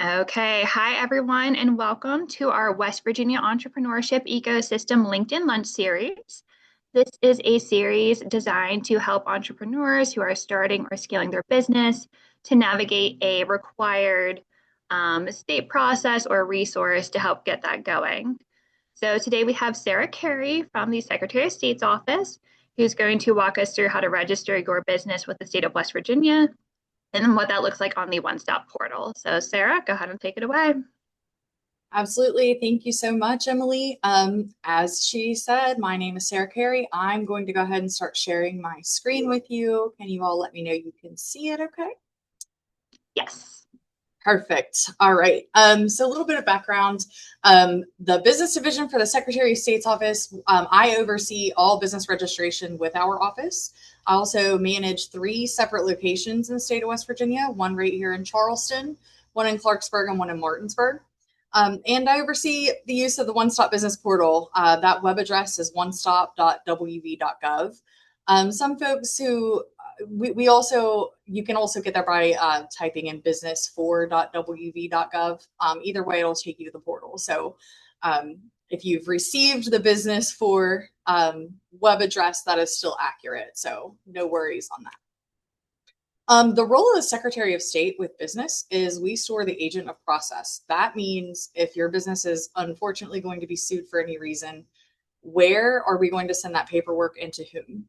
Okay, hi everyone, and welcome to our West Virginia Entrepreneurship Ecosystem LinkedIn Lunch series. This is a series designed to help entrepreneurs who are starting or scaling their business to navigate a required state process or resource to help get that going. So today we have Sarah Carey from the Secretary of State's office, who's going to walk us through how to register your business with the state of West Virginia and then what that looks like on the OneStop portal. So Sarah, go ahead and take it away. Absolutely. Thank you so much, Emily. As she said, my name is Sarah Carey. I'm going to go ahead and start sharing my screen with you. Can you all let me know you can see it okay? Yes. Perfect. All right. So a little bit of background. The business division for the Secretary of State's office, I oversee all business registration with our office. I also manage 3 separate locations in the state of West Virginia, one right here in Charleston, one in Clarksburg, and one in Martinsburg. And I oversee the use of the OneStop business portal. That web address is onestop.wv.gov. Some folks who we also, you can also get there by typing in business4.wv.gov. Either way, it'll take you to the portal. So if you've received the business for web address, that is still accurate. So no worries on that. The role of the Secretary of State with business is we store the agent of process. That means if your business is unfortunately going to be sued for any reason, where are we going to send that paperwork and to whom?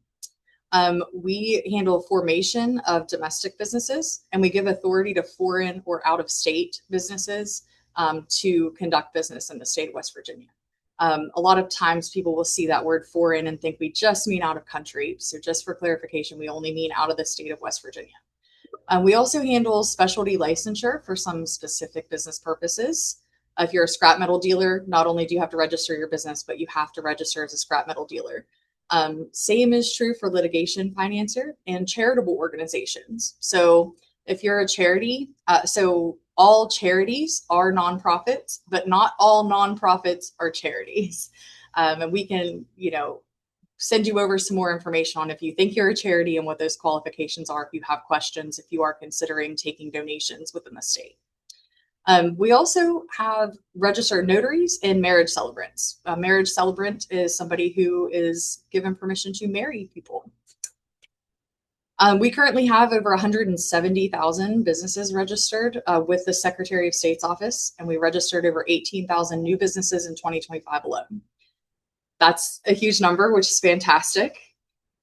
We handle formation of domestic businesses, and we give authority to foreign or out of state businesses to conduct business in the state of West Virginia. A lot of times people will see that word foreign and think we just mean out of country. So just for clarification, we only mean out of the state of West Virginia. We also handle specialty licensure for some specific business purposes. If you're a scrap metal dealer, not only do you have to register your business, but you have to register as a scrap metal dealer. Same is true for litigation financer and charitable organizations. So if you're a charity, so all charities are nonprofits, but not all nonprofits are charities. And we can, send you over some more information on if you think you're a charity and what those qualifications are, if you have questions, if you are considering taking donations within the state. We also have registered notaries and marriage celebrants. A marriage celebrant is somebody who is given permission to marry people. We currently have over 170,000 businesses registered with the Secretary of State's office, and we registered over 18,000 new businesses in 2025 alone. That's a huge number, which is fantastic.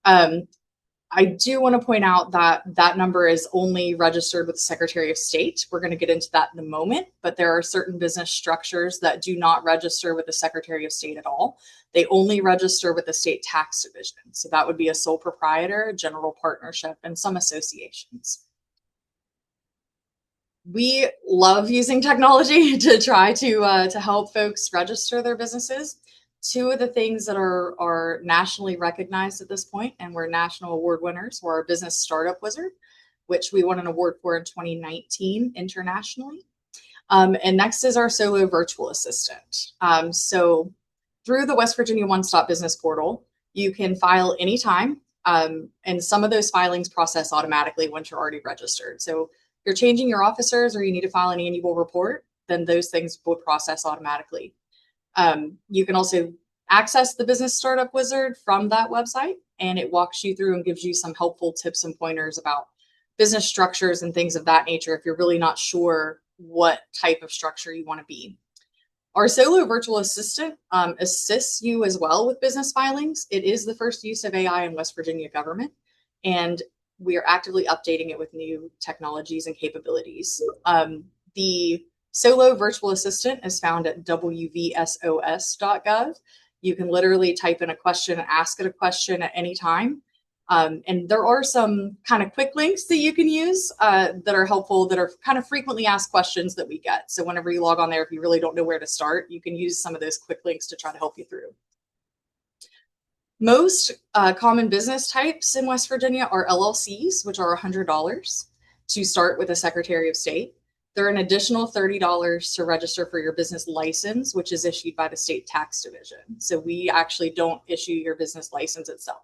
I do want to point out that that number is only registered with the Secretary of State. We're going to get into that in a moment, but there are certain business structures that do not register with the Secretary of State at all. They only register with the state tax division. So that would be a sole proprietor, general partnership, and some associations. We love using technology to try to help folks register their businesses. 2 of the things that are nationally recognized at this point, and we're national award winners, were our Business Startup Wizard, which we won an award for in 2019 internationally. And next is our Solo Virtual Assistant. So through the West Virginia OneStop Business Portal, you can file anytime, and some of those filings process automatically once you're already registered. So if you're changing your officers or you need to file an annual report, then those things will process automatically. You can also access the Business Startup Wizard from that website, and it walks you through and gives you some helpful tips and pointers about business structures and things of that nature if you're really not sure what type of structure you want to be. Our Solo Virtual Assistant assists you as well with business filings. It is the first use of AI in West Virginia government, and we are actively updating it with new technologies and capabilities. The Solo Virtual Assistant is found at wvsos.gov. You can literally type in a question and ask it a question at any time. And there are some kind of quick links that you can use that are helpful, that are kind of frequently asked questions that we get. So whenever you log on there, if you really don't know where to start, you can use some of those quick links to try to help you through. Most common business types in West Virginia are LLCs, which are $100 to start with a Secretary of State. They're an additional $30 to register for your business license, which is issued by the state tax division. So we actually don't issue your business license itself.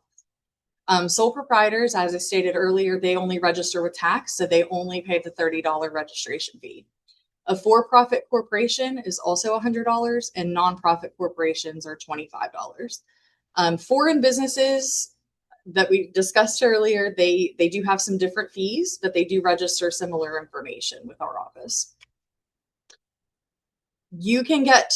Sole proprietors, as I stated earlier, they only register with tax, so they only pay the $30 registration fee. A for-profit corporation is also $100, and nonprofit corporations are $25. Foreign businesses that we discussed earlier, they do have some different fees, but they do register similar information with our office. You can get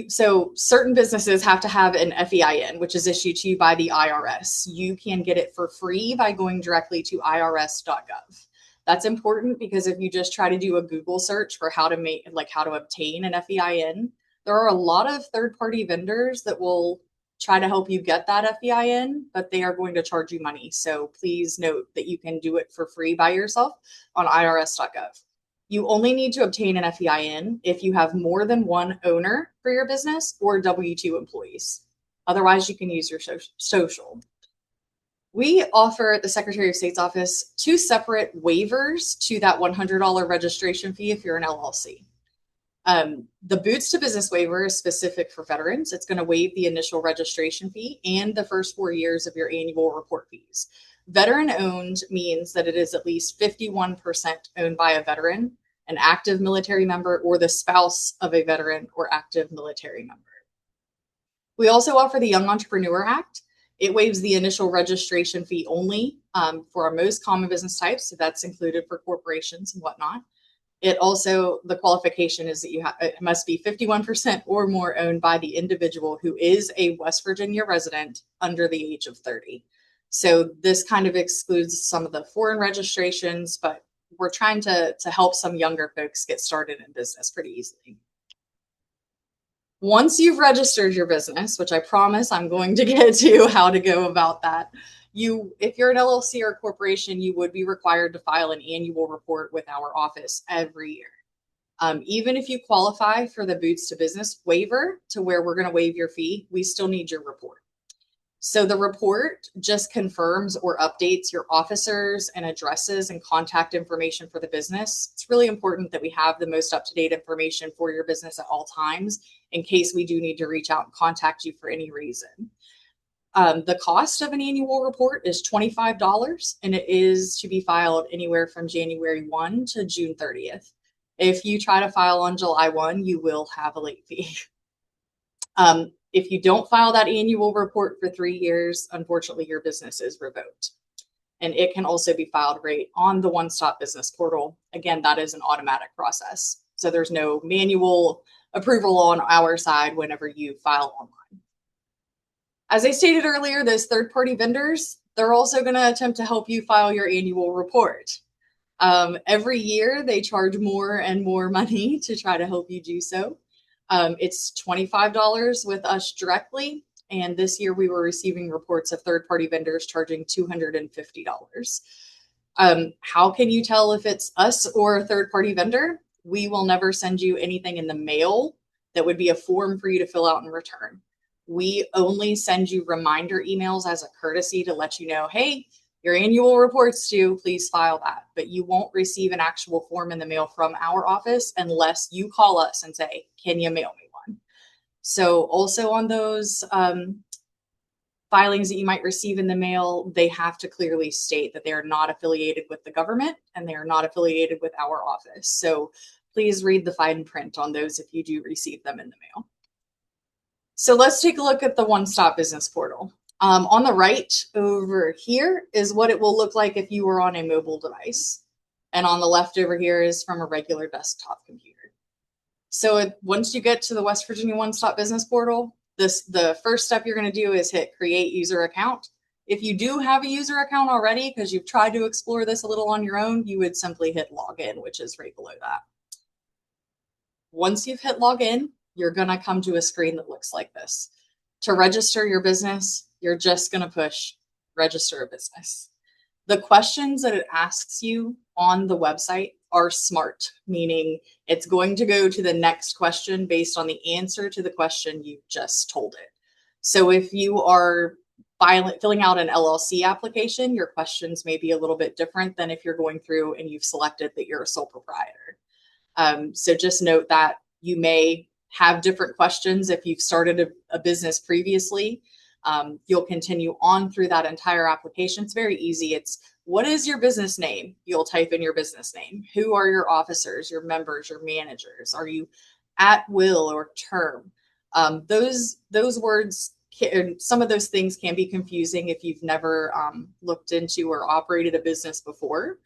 so certain businesses have to have an FEIN, which is issued to you by the IRS. You can get it for free by going directly to irs.gov. That's important because if you just try to do a Google search for how to obtain an FEIN, there are a lot of third-party vendors that will try to help you get that FEIN, but they are going to charge you money. So please note that you can do it for free by yourself on irs.gov. You only need to obtain an FEIN if you have more than one owner for your business or W-2 employees. Otherwise, you can use your social. We offer at the Secretary of State's office 2 separate waivers to that $100 registration fee if you're an LLC. The Boots to Business waiver is specific for veterans. It's going to waive the initial registration fee and the first 4 years of your annual report fees. Veteran owned means that it is at least 51% owned by a veteran, an active military member, or the spouse of a veteran or active military member. We also offer the Young Entrepreneur Act. It waives the initial registration fee only for our most common business types. So that's included for corporations and whatnot. It also, the qualification is that it must be 51% or more owned by the individual who is a West Virginia resident under the age of 30. So this kind of excludes some of the foreign registrations, but we're trying to help some younger folks get started in business pretty easily. Once you've registered your business, which I promise I'm going to get to how to go about that, if you're an LLC or a corporation, you would be required to file an annual report with our office every year. Even if you qualify for the Boots to Business waiver to where we're going to waive your fee, we still need your report. So the report just confirms or updates your officers and addresses and contact information for the business. It's really important that we have the most up-to-date information for your business at all times in case we do need to reach out and contact you for any reason. The cost of an annual report is $25, and it is to be filed anywhere from January 1 to June 30th. If you try to file on July 1, you will have a late fee. If you don't file that annual report for 3 years, unfortunately, your business is revoked. And it can also be filed right on the OneStop business portal. Again, that is an automatic process. So there's no manual approval on our side whenever you file online. As I stated earlier, those third-party vendors, they're also going to attempt to help you file your annual report. Every year, they charge more and more money to try to help you do so. It's $25 with us directly. And this year we were receiving reports of third-party vendors charging $250. How can you tell if it's us or a third-party vendor? We will never send you anything in the mail that would be a form for you to fill out and return. We only send you reminder emails as a courtesy to let you know, hey, your annual report's due, please file that. But you won't receive an actual form in the mail from our office unless you call us and say, can you mail me one? So also on those filings that you might receive in the mail, they have to clearly state that they are not affiliated with the government and they are not affiliated with our office. So please read the fine print on those if you do receive them in the mail. So let's take a look at the OneStop business portal. On the right over here is what it will look like if you were on a mobile device. And on the left over here is from a regular desktop computer. So once you get to the West Virginia OneStop business portal, the first step you're going to do is hit create user account. If you do have a user account already, because you've tried to explore this a little on your own, you would simply hit login, which is right below that. Once you've hit login, you're going to come to a screen that looks like this. To register your business, you're just going to push register a business. The questions that it asks you on the website are smart, meaning it's going to go to the next question based on the answer to the question you just told it. So if you are filling out an LLC application, your questions may be a little bit different than if you're going through and you've selected that you're a sole proprietor. So just note that you may have different questions if you've started a business previously. You'll continue on through that entire application. It's very easy. It's what is your business name? You'll type in your business name. Who are your officers, your members, your managers? Are you at will or term? Those words, some of those things can be confusing if you've never looked into or operated a business before.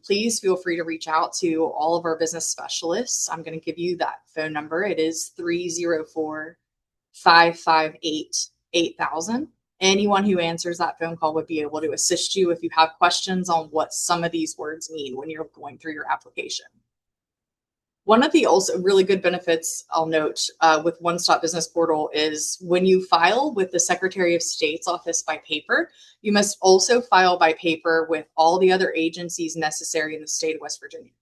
Please feel free to reach out to all of our business specialists. I'm going to give you that phone number. It is 304-558-8000. Anyone who answers that phone call would be able to assist you if you have questions on what some of these words mean when you're going through your application. One of the also really good benefits I'll note with OneStop Business Portal is when you file with the Secretary of State's office by paper, you must also file by paper with all the other agencies necessary in the state of West Virginia.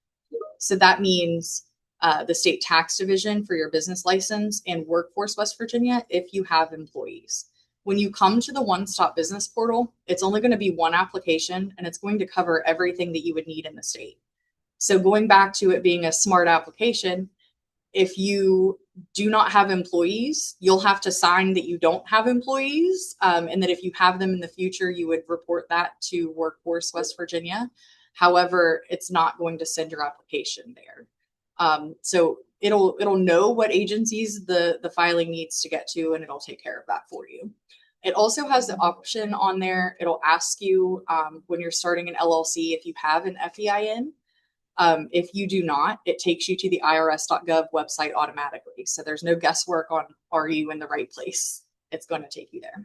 So that means the state tax division for your business license and Workforce West Virginia if you have employees. When you come to the OneStop Business Portal, it's only going to be one application and it's going to cover everything that you would need in the state. So going back to it being a smart application, if you do not have employees, you'll have to sign that you don't have employees, and that if you have them in the future, you would report that to Workforce West Virginia. However, it's not going to send your application there. So it'll know what agencies the filing needs to get to, and it'll take care of that for you. It also has the option on there. It'll ask you when you're starting an LLC if you have an FEIN. If you do not, it takes you to the irs.gov website automatically. So there's no guesswork on are you in the right place? It's going to take you there.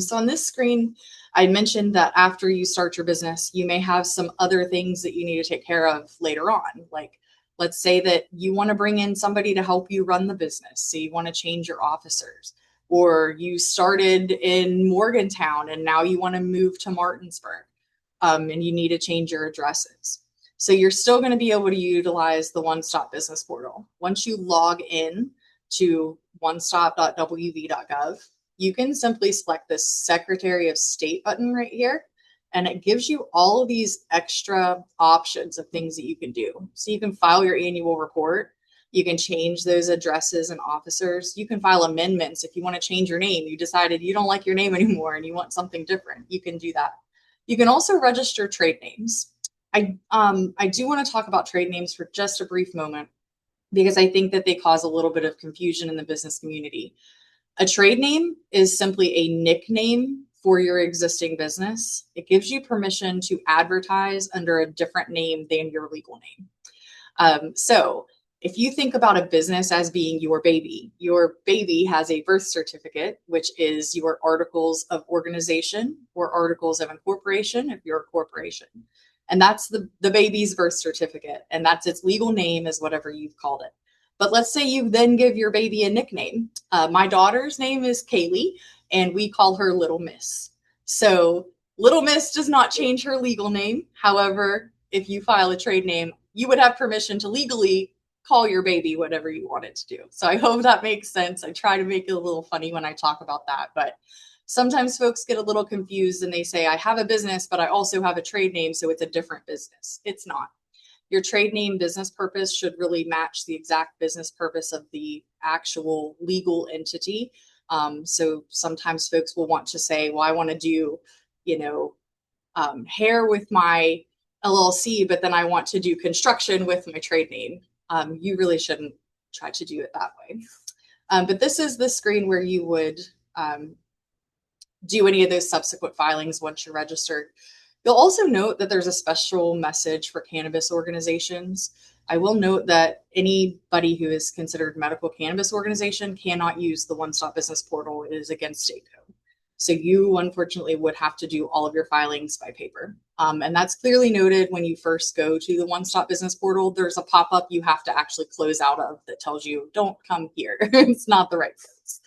So on this screen, I mentioned that after you start your business, you may have some other things that you need to take care of later on. Like, let's say that you want to bring in somebody to help you run the business. So you want to change your officers, or you started in Morgantown and now you want to move to Martinsburg, and you need to change your addresses. So you're still going to be able to utilize the OneStop Business Portal. Once you log in to onestop.wv.gov, you can simply select the Secretary of State button right here, and it gives you all of these extra options of things that you can do. So you can file your annual report. You can change those addresses and officers. You can file amendments if you want to change your name. You decided you don't like your name anymore and you want something different. You can do that. You can also register trade names. I do want to talk about trade names for just a brief moment because I think that they cause a little bit of confusion in the business community. A trade name is simply a nickname for your existing business. It gives you permission to advertise under a different name than your legal name. So if you think about a business as being your baby has a birth certificate, which is your articles of organization or articles of incorporation if you're a corporation. And that's the baby's birth certificate. And that's its legal name is whatever you've called it. But let's say you then give your baby a nickname. My daughter's name is Kaylee, and we call her Little Miss. So Little Miss does not change her legal name. However, if you file a trade name, you would have permission to legally call your baby whatever you want it to do. So I hope that makes sense. I try to make it a little funny when I talk about that, but sometimes folks get a little confused and they say, I have a business, but I also have a trade name, so it's a different business. It's not. Your trade name business purpose should really match the exact business purpose of the actual legal entity. So sometimes folks will want to say, well, I want to do, hair with my LLC, but then I want to do construction with my trade name. You really shouldn't try to do it that way. But this is the screen where you would do any of those subsequent filings once you're registered. You'll also note that there's a special message for cannabis organizations. I will note that anybody who is considered medical cannabis organization cannot use the OneStop Business Portal. It is against state code. So you unfortunately would have to do all of your filings by paper. And that's clearly noted when you first go to the OneStop Business Portal. There's a pop-up you have to actually close out of that tells you, don't come here. It's not the right place.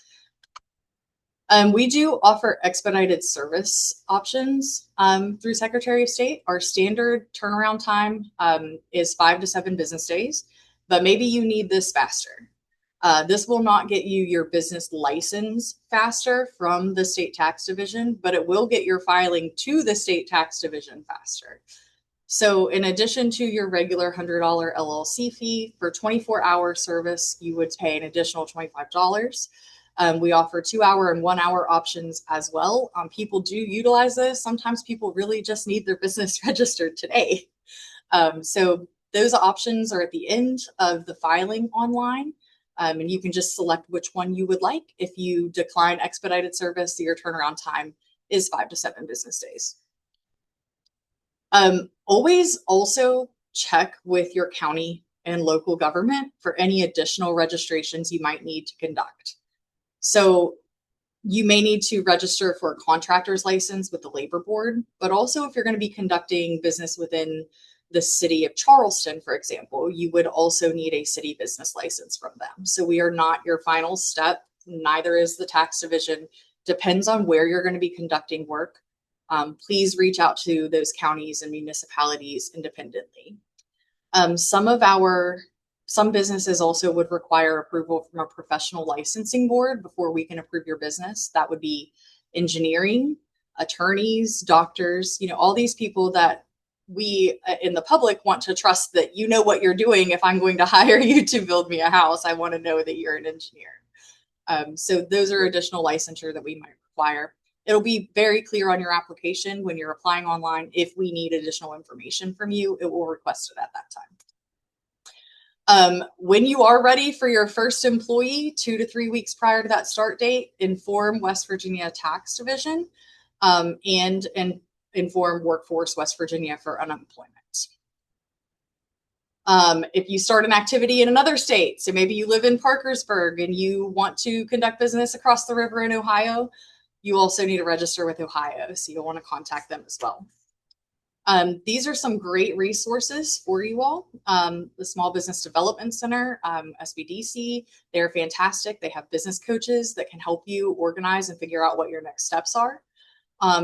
We do offer expedited service options through Secretary of State. Our standard turnaround time is 5 to 7 business days, but maybe you need this faster. This will not get you your business license faster from the state tax division, but it will get your filing to the state tax division faster. So in addition to your regular $100 LLC fee for 24-hour service, you would pay an additional $25. We offer 2-hour and 1-hour options as well. People do utilize this. Sometimes people really just need their business registered today. So those options are at the end of the filing online. And you can just select which one you would like. If you decline expedited service, your turnaround time is 5 to 7 business days. Always also check with your county and local government for any additional registrations you might need to conduct. So you may need to register for a contractor's license with the labor board, but also if you're going to be conducting business within the city of Charleston, for example, you would also need a city business license from them. So we are not your final step. Neither is the tax division. Depends on where you're going to be conducting work. Please reach out to those counties and municipalities independently. Some businesses also would require approval from a professional licensing board before we can approve your business. That would be engineering, attorneys, doctors, all these people that we in the public want to trust that you know what you're doing. If I'm going to hire you to build me a house, I want to know that you're an engineer. So those are additional licensure that we might require. It'll be very clear on your application when you're applying online. If we need additional information from you, it will request it at that time. When you are ready for your first employee, 2 to 3 weeks prior to that start date, inform West Virginia Tax Division and inform Workforce West Virginia for unemployment. If you start an activity in another state, so maybe you live in Parkersburg and you want to conduct business across the river in Ohio, you also need to register with Ohio, so you'll want to contact them as well. These are some great resources for you all. The Small Business Development Center, SBDC, they're fantastic. They have business coaches that can help you organize and figure out what your next steps are.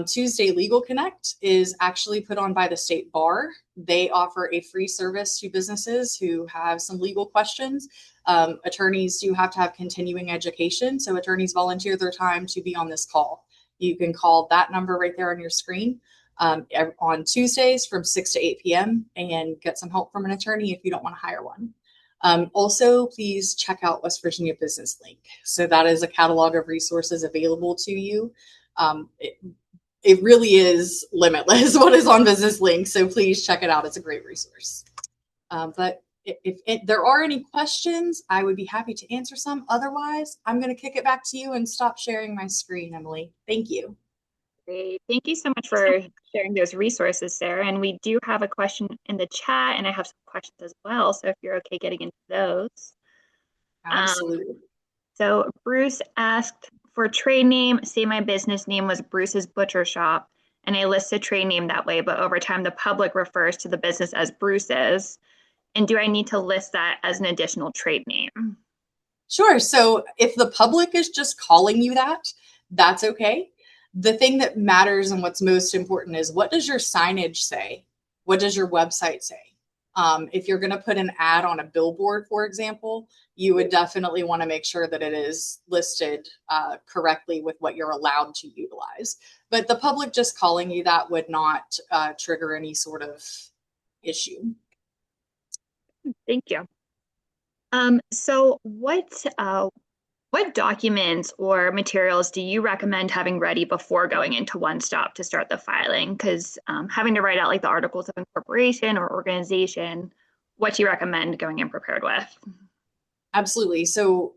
Tuesday Legal Connect is actually put on by the State Bar. They offer a free service to businesses who have some legal questions. Attorneys do have to have continuing education, so attorneys volunteer their time to be on this call. You can call that number right there on your screen on Tuesdays from 6 to 8 p.m. and get some help from an attorney if you don't want to hire one. Also, please check out West Virginia Business Link. So that is a catalog of resources available to you. It really is limitless what is on Business Link, so please check it out. It's a great resource. But if there are any questions, I would be happy to answer some. Otherwise, I'm going to kick it back to you and stop sharing my screen, Emily. Thank you. Great. Thank you so much for sharing those resources, Sarah. And we do have a question in the chat, and I have some questions as well. So if you're okay getting into those. Absolutely. So Bruce asked, for trade name, say my business name was Bruce's Butcher Shop, and I list a trade name that way, but over time the public refers to the business as Bruce's. And do I need to list that as an additional trade name? Sure. So if the public is just calling you that, that's okay. The thing that matters and what's most important is, what does your signage say? What does your website say? If you're going to put an ad on a billboard, for example, you would definitely want to make sure that it is listed correctly with what you're allowed to utilize. But the public just calling you that would not trigger any sort of issue. Thank you. So what documents or materials do you recommend having ready before going into OneStop to start the filing? Because having to write out like the articles of incorporation or organization, what do you recommend going in prepared with? Absolutely. So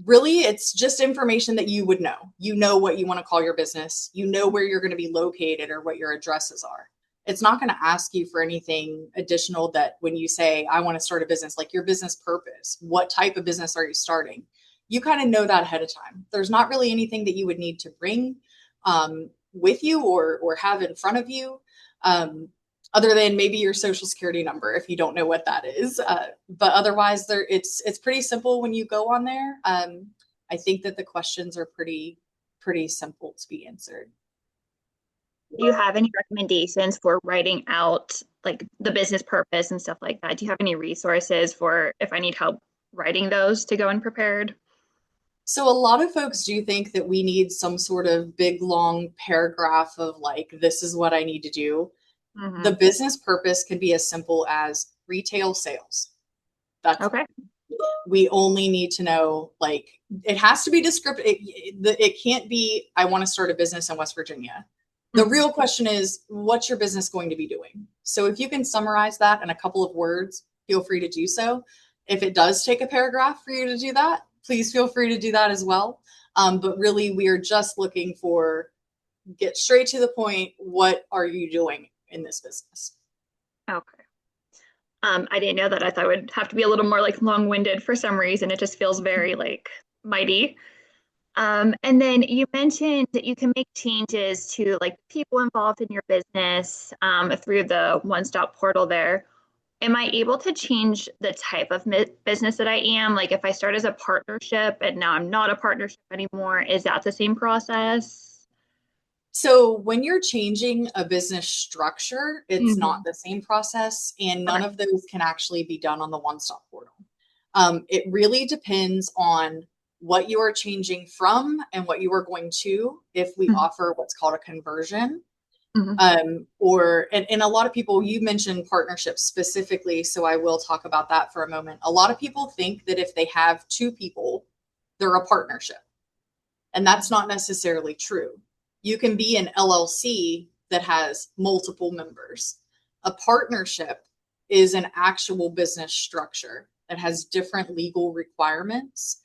really, it's just information that you would know. You know what you want to call your business. You know where you're going to be located or what your addresses are. It's not going to ask you for anything additional that when you say, I want to start a business, like your business purpose, what type of business are you starting? You kind of know that ahead of time. There's not really anything that you would need to bring with you or have in front of you, other than maybe your social security number if you don't know what that is. But otherwise, it's pretty simple when you go on there. I think that the questions are pretty simple to be answered. Do you have any recommendations for writing out like the business purpose and stuff like that? Do you have any resources for if I need help writing those to go in prepared? So a lot of folks do think that we need some sort of big, long paragraph of like, this is what I need to do. Mm-hmm. The business purpose could be as simple as retail sales. That's okay. We only need to know, like, it has to be descriptive. It can't be, I want to start a business in West Virginia. The real question is, what's your business going to be doing? So if you can summarize that in a couple of words, feel free to do so. If it does take a paragraph for you to do that, please feel free to do that as well. But really, we are just looking for, get straight to the point. What are you doing in this business? Okay. I didn't know that. I thought it would have to be a little more like long-winded for some reason. It just feels very like mighty. And then you mentioned that you can make changes to like people involved in your business through the OneStop portal there. Am I able to change the type of business that I am? Like if I start as a partnership and now I'm not a partnership anymore, is that the same process? So when you're changing a business structure, it's not Hmm. the same process, and none Okay. of those can actually be done on the OneStop portal. It really depends on what you are changing from and what you are going to, if we offer what's called a conversion. Hmm. And a lot of people, you mentioned partnerships specifically, so I will talk about that for a moment. A lot of people think that if they have two people, they're a partnership. And that's not necessarily true. You can be an LLC that has multiple members. A partnership is an actual business structure that has different legal requirements.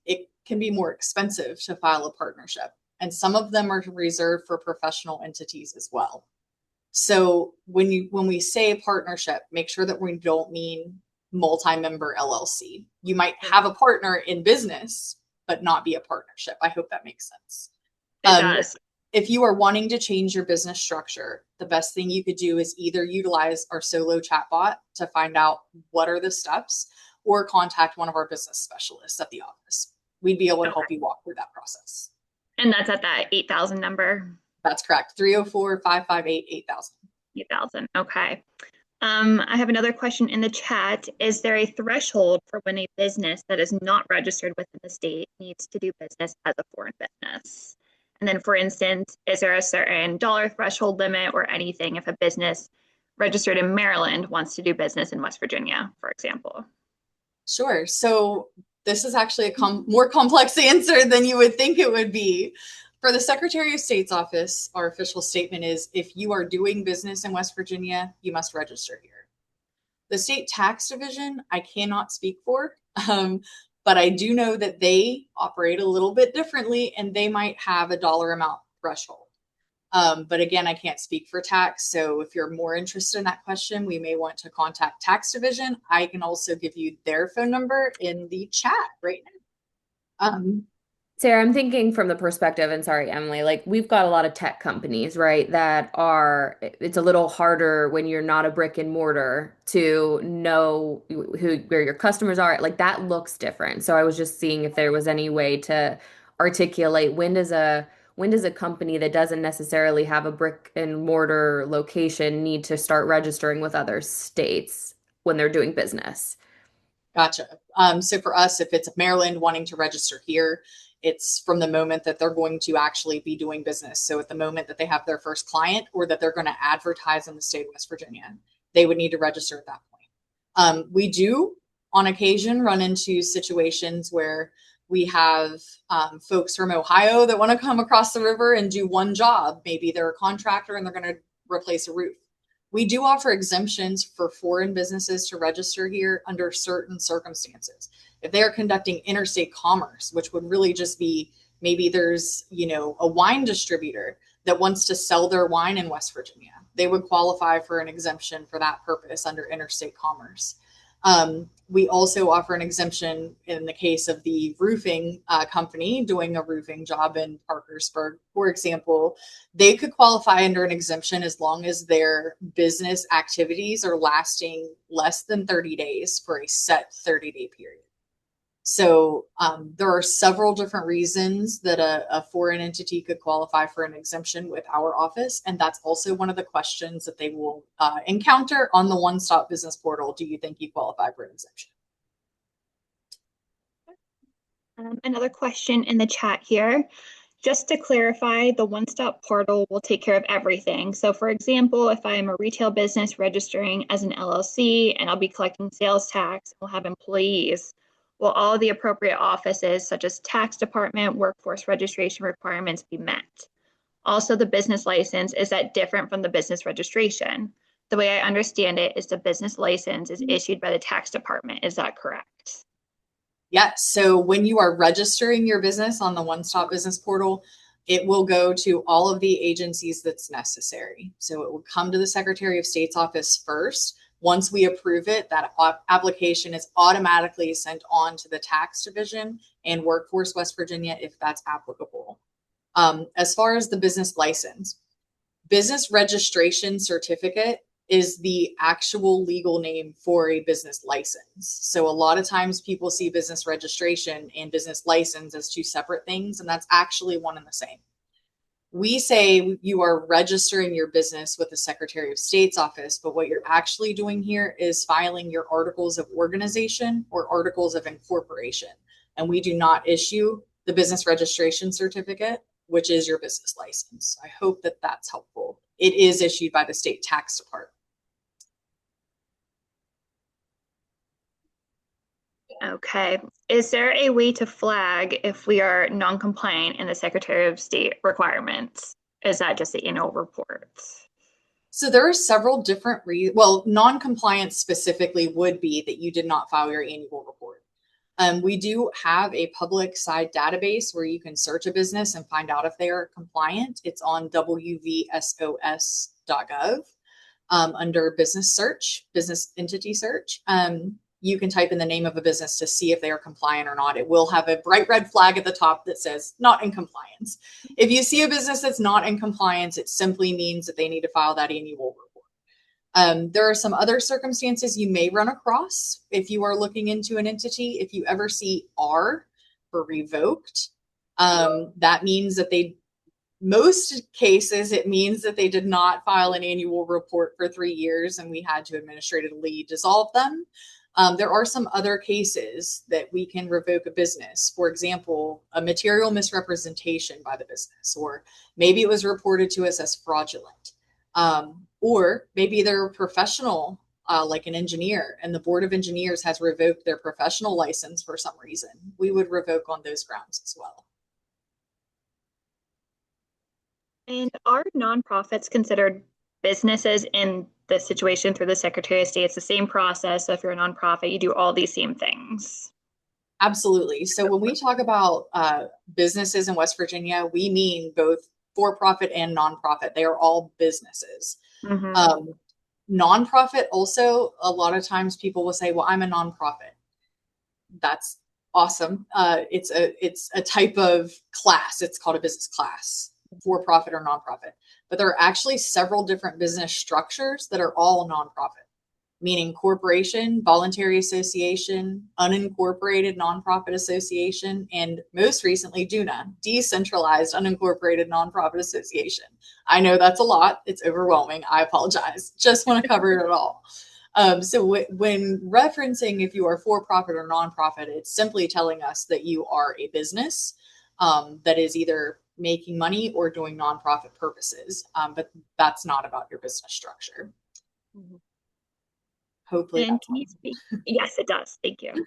It can be more expensive to file a partnership, and some of them are reserved for professional entities as well. So when we say partnership, make sure that we don't mean multi-member LLC. You might have a partner in business, but not be a partnership. I hope that makes sense. It Um, does. if you are wanting to change your business structure, the best thing you could do is either utilize our solo chatbot to find out what are the steps, or contact one of our business specialists at the office. We'd be able to help Okay. you walk through that process. And that's at that 8,000 number. That's correct. 304-558-8000. 8,000. Okay. I have another question in the chat. Is there a threshold for when a business that is not registered within the state needs to do business as a foreign business? And then, for instance, is there a certain dollar threshold limit or anything if a business registered in Maryland wants to do business in West Virginia, for example? Sure. So this is actually a more complex answer than you would think it would be. For the Secretary of State's office, our official statement is, if you are doing business in West Virginia, you must register here. The state tax division, I cannot speak for, but I do know that they operate a little bit differently, and they might have a dollar amount threshold. But again, I can't speak for tax. So if you're more interested in that question, we may want to contact tax division. I can also give you their phone number in the chat right now. Sarah, I'm thinking from the perspective, and sorry, Emily, like we've got a lot of tech companies, right, that are, it's a little harder when you're not a brick and mortar to know where your customers are. Like that looks different. So I was just seeing if there was any way to articulate when does a company that doesn't necessarily have a brick and mortar location need to start registering with other states when they're doing business? Gotcha. So for us, if it's Maryland wanting to register here, it's from the moment that they're going to actually be doing business. So at the moment that they have their first client, or that they're going to advertise in the state of West Virginia, they would need to register at that point. We do on occasion run into situations where we have folks from Ohio that want to come across the river and do one job. Maybe they're a contractor and they're going to replace a roof. We do offer exemptions for foreign businesses to register here under certain circumstances. If they are conducting interstate commerce, which would really just be, maybe there's, a wine distributor that wants to sell their wine in West Virginia, they would qualify for an exemption for that purpose under interstate commerce. We also offer an exemption in the case of the roofing company doing a roofing job in Parkersburg, for example. They could qualify under an exemption as long as their business activities are lasting less than 30 days for a set 30-day period. So there are several different reasons that a foreign entity could qualify for an exemption with our office. And that's also one of the questions that they will encounter on the OneStop business portal. Do you think you qualify for an exemption? Another question in the chat here. Just to clarify, the OneStop portal will take care of everything. So for example, if I'm a retail business registering as an LLC and I'll be collecting sales tax, we'll have employees, Will all the appropriate offices, such as tax department, workforce registration requirements, be met? Also, the business license, is that different from the business registration? The way I understand it is the business license is issued by the tax department. Is that correct? Yes. So when you are registering your business on the OneStop business portal, it will go to all of the agencies that's necessary. So it will come to the Secretary of State's office first. Once we approve it, that application is automatically sent on to the tax division and Workforce West Virginia if that's applicable. As far as the business license, business registration certificate is the actual legal name for a business license. So a lot of times people see business registration and business license as two separate things, and that's actually one and the same. We say you are registering your business with the Secretary of State's office, but what you're actually doing here is filing your articles of organization or articles of incorporation. And we do not issue the business registration certificate, which is your business license. I hope that that's helpful. It is issued by the state tax department. Okay. Is there a way to flag if we are non-compliant in the Secretary of State requirements? Is that just the annual reports? So there are several different non-compliance specifically would be that you did not file your annual report. We do have a public side database where you can search a business and find out if they are compliant. It's on WVSOS.gov under business search, business entity search. You can type in the name of a business to see if they are compliant or not. It will have a bright red flag at the top that says not in compliance. If you see a business that's not in compliance, it simply means that they need to file that annual report. There are some other circumstances you may run across if you are looking into an entity. If you ever see R for revoked, that means that most cases, it means that they did not file an annual report for 3 years and we had to administratively dissolve them. There are some other cases that we can revoke a business. For example, a material misrepresentation by the business, or maybe it was reported to us as fraudulent. Or maybe they're a professional, like an engineer, and the Board of Engineers has revoked their professional license for some reason. We would revoke on those grounds as well. And are nonprofits considered businesses in this situation through the Secretary of State? It's the same process. So if you're a nonprofit, you do all these same things. Absolutely. So when we talk about businesses in West Virginia, we mean both for-profit and nonprofit. They are all businesses. Mm-hmm. Nonprofit also, a lot of times people will say, well, I'm a nonprofit. That's awesome. It's a type of class. It's called a business class, for-profit or nonprofit. But there are actually several different business structures that are all nonprofit, meaning corporation, voluntary association, unincorporated nonprofit association, and most recently, DUNA, decentralized unincorporated nonprofit association. I know that's a lot. It's overwhelming. I apologize. Just want to cover it all. So when referencing if you are for-profit or nonprofit, it's simply telling us that you are a business that is either making money or doing nonprofit purposes. But that's not about your business structure. Mm-hmm. Hopefully. And can you speak? Yes, it does. Thank you.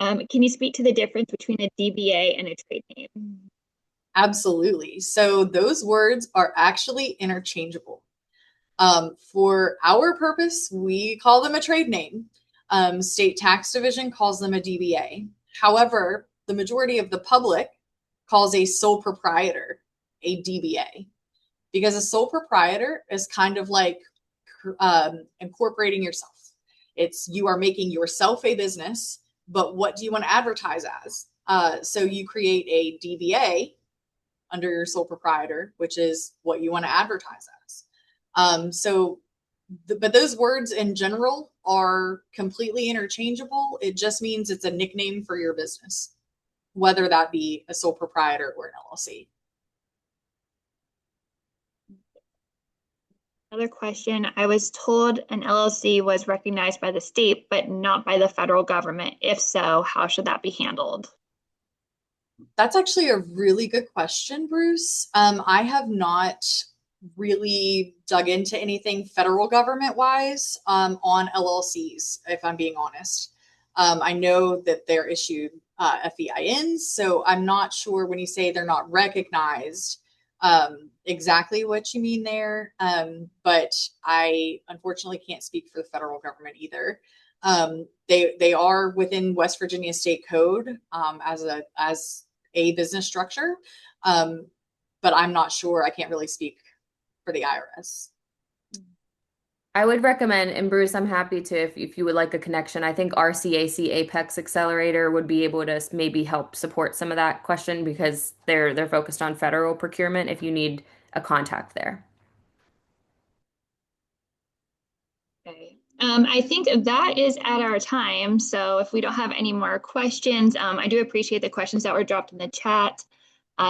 Can you speak to the difference between a DBA and a trade name? Absolutely. So those words are actually interchangeable. For our purpose, we call them a trade name. State Tax Division calls them a DBA. However, the majority of the public calls a sole proprietor a DBA, because a sole proprietor is kind of like incorporating yourself. You are making yourself a business, but what do you want to advertise as? So you create a DBA under your sole proprietor, which is what you want to advertise as. But those words in general are completely interchangeable. It just means it's a nickname for your business, whether that be a sole proprietor or an LLC. Another question. I was told an LLC was recognized by the state, but not by the federal government. If so, how should that be handled? That's actually a really good question, Bruce. I have not really dug into anything federal government wise on LLCs, if I'm being honest. I know that they're issued FEINs, so I'm not sure when you say they're not recognized exactly what you mean there. But I unfortunately can't speak for the federal government either. They are within West Virginia State Code as a business structure, but I'm not sure. I can't really speak for the IRS. I would recommend, and Bruce, I'm happy to, if you would like a connection, I think RCAC Apex Accelerator would be able to maybe help support some of that question because they're focused on federal procurement if you need a contact there. Okay. I think that is at our time. So if we don't have any more questions, I do appreciate the questions that were dropped in the chat.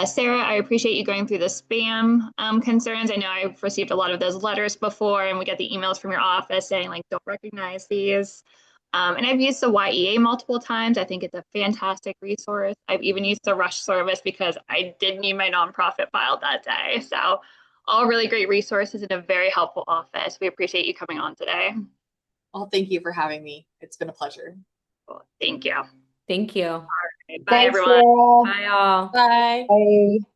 Sarah, I appreciate you going through the spam concerns. I know I've received a lot of those letters before, and we get the emails from your office saying, like, don't recognize these. And I've used the YEA multiple times. I think it's a fantastic resource. I've even used the Rush service because I did need my nonprofit filed that day. So all really great resources in a very helpful office. We appreciate you coming on today. Well, thank you for having me. It's been a pleasure. Cool. Thank you. Thank you. All right. Bye, Thanks, everyone. Sarah. Bye, all. Bye. Bye.